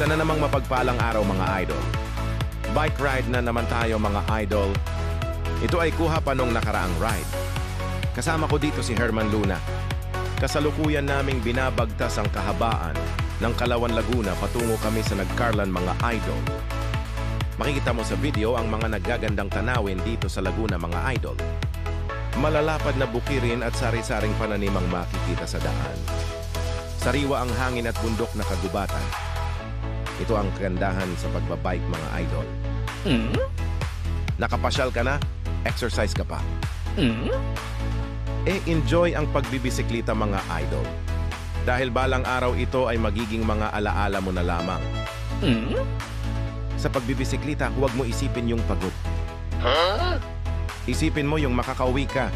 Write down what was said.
Isa na namang mapagpalang araw mga idol. Bike ride na naman tayo mga idol. Ito ay kuha pa nung nakaraang ride. Kasama ko dito si Herman Luna. Kasalukuyan naming binabagtas ang kahabaan ng Kalawan, Laguna patungo kami sa Nagcarlan mga idol. Makikita mo sa video ang mga naggagandang tanawin dito sa Laguna mga idol. Malalapad na bukirin at sari-saring pananimang makikita sa daan. Sariwa ang hangin at bundok na kagubatan. Ito ang kagandahan sa pagbabike mga idol. Nakapasyal ka na, exercise ka pa. Enjoy ang pagbibisikleta mga idol. Dahil balang araw ito ay magiging mga alaala mo na lamang. Sa pagbibisikleta, huwag mo isipin yung pagod. Isipin mo yung makakauwi ka